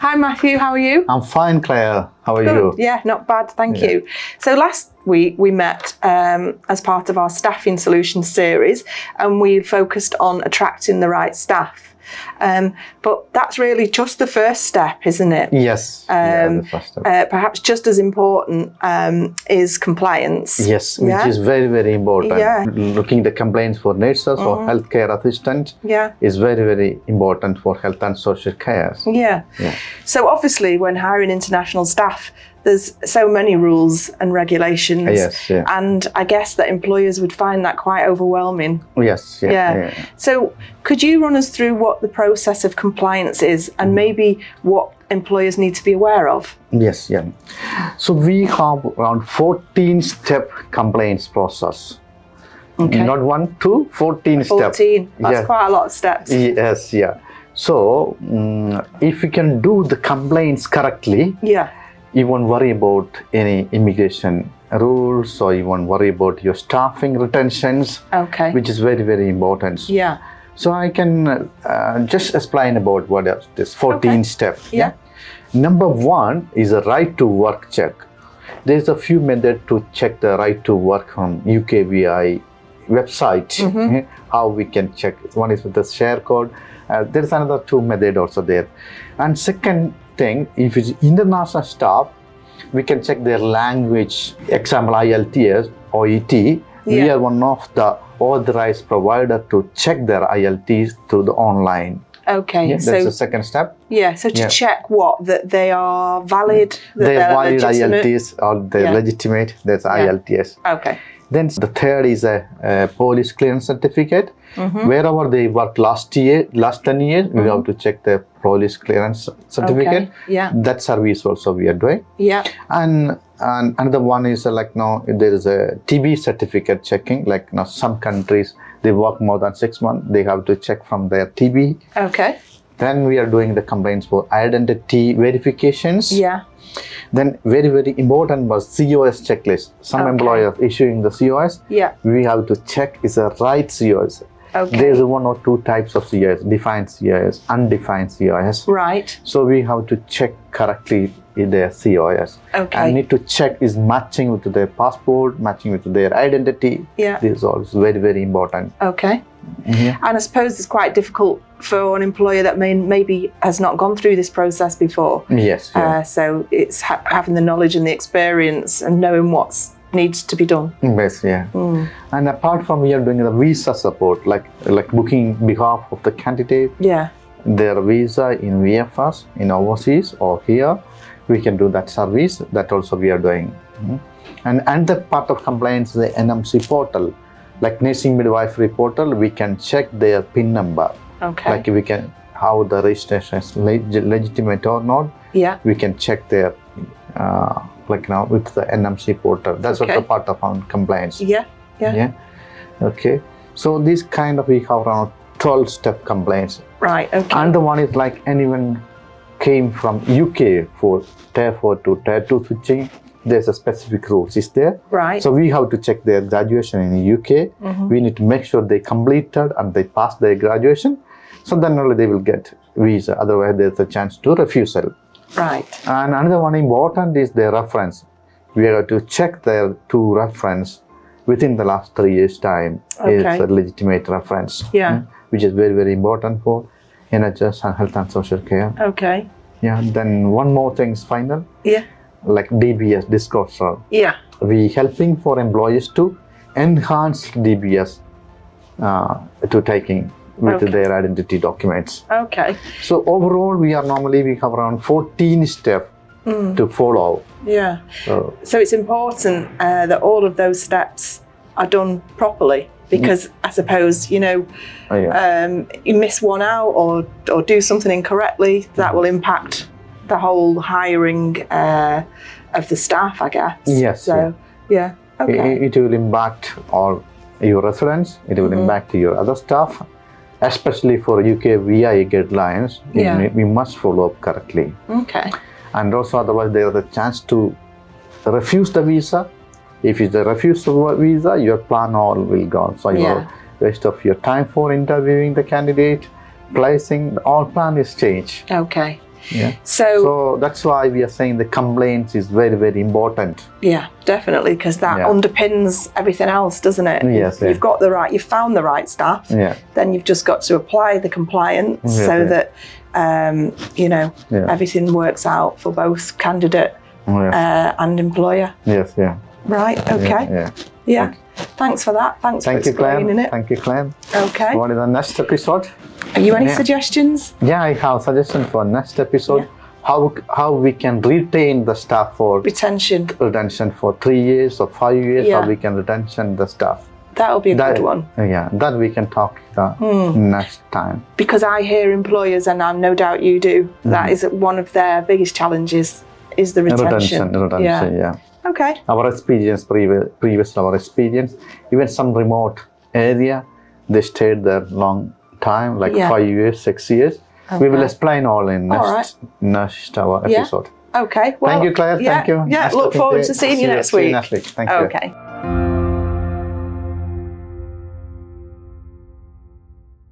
Hi Matthew, how are you? I'm fine, Claire. How are you? Yeah, not bad, thank you. So last week we met as part of our Staffing Solutions series, and we focused on attracting the right staff. But that's really just the first step, isn't it? Yes. The first step. Perhaps just as important is compliance. Yes, which is very, very important. Yeah. Looking the complaints for nurses or healthcare assistants is very, very important for health and social care. Yeah. So obviously when hiring international staff, there's so many rules and regulations, and I guess that employers would find that quite overwhelming. Yes. So could you run us through what the process of compliance is and maybe what employers need to be aware of? Yes. So we have around 14-step compliance process. Okay. Not 1, 2, 14 steps. 14. That's quite a lot of steps. Yes. So if you can do the complaints correctly, you won't worry about any immigration rules, or you won't worry about your staffing retentions, which is very, very important. So I can just explain about what is this 14 steps. Number 1 is a right to work check. There's a few methods to check the right to work on UKVI website. How we can check. One is with the share code. There's another 2 methods also there. And second thing, if it's international staff, we can check their language, example IELTS, OET. We are one of the authorized provider to check their IELTS through the online. That's the second step. So to check what? That they are valid? That they're valid legitimate? IELTS, or they're legitimate, that's IELTS. Then the third is a police clearance certificate. Wherever they worked last 10 years, we have to check the police clearance certificate. That service also we are doing. And another one is there is a TB certificate checking. Like now some countries, they work more than 6 months, they have to check from their TB. Then we are doing the complaints for identity verifications. Then very, very important was COS checklist. Some employers issuing the COS, we have to check is the right COS. There's 1 or 2 types of COS, defined COS, undefined COS. So we have to check correctly their COS. And need to check is matching with their passport, matching with their identity. This is also very, very important. And I suppose it's quite difficult for an employer that maybe has not gone through this process before. So it's having the knowledge and the experience and knowing what needs to be done. And apart from we are doing the visa support, like booking behalf of the candidate, their visa in VFS, in overseas or here, we can do that service. That also we are doing. And another part of compliance is the NMC portal. Like nursing midwifery portal, we can check their PIN number. Like we can, how the registration is legitimate or not. We can check their, like now with the NMC portal. That's also part of our compliance. So this kind of, we have around 12-step compliance. And the one is like anyone came from UK for Tier 4 to Tier 2 switching. There's a specific rules is there. So we have to check their graduation in the UK. We need to make sure they completed and they passed their graduation. So then only they will get visa. Otherwise, there's a chance to refusal. And another one important is their reference. We have to check their 2 reference within the last 3 years' time. It's a legitimate reference, which is very, very important for NHS and health and social care. Then one more thing is final. Like DBS, disclosure. We helping for employees to enhance DBS to taking with their identity documents. So overall, we have around 14 steps to follow. So it's important that all of those steps are done properly, because I suppose, you miss one out or do something incorrectly, that will impact the whole hiring of the staff, I guess. It will impact all your residents, it will impact your other staff, especially for UK VI guidelines. We must follow up correctly. And also otherwise there is a chance to refuse the visa. If it's a refuse visa, your plan all will go. So you waste of your time for interviewing the candidate, placing, all plan is changed. Yeah. So that's why we are saying the complaints is very, very important. Yeah, definitely, because that underpins everything else, doesn't it? Yes. You've got you've found the right staff. Yeah. Then you've just got to apply the compliance so that everything works out for both candidate and employer. Yes. Yeah. Right. Okay. Yeah. Thanks for that. Thanks for explaining it. Thank you, Claire. Okay. What is the next episode? Have you any suggestions? Yeah, I have suggestion for next episode. How we can retain the staff for retention for 3 years or 5 years. How we can retention the staff. That'll be a good one. Yeah, that we can talk next time. Because I hear employers, and I no doubt you do, that is one of their biggest challenges is the retention. Retention, yeah. Okay. Our experience, previous our experience, even some remote area, they stayed there long time, like 5 years, 6 years. Okay. We will explain all in next our episode. Okay. Well, thank you, Claire. Thank you. Yeah, nice look forward to seeing you next week. Thank you. Okay.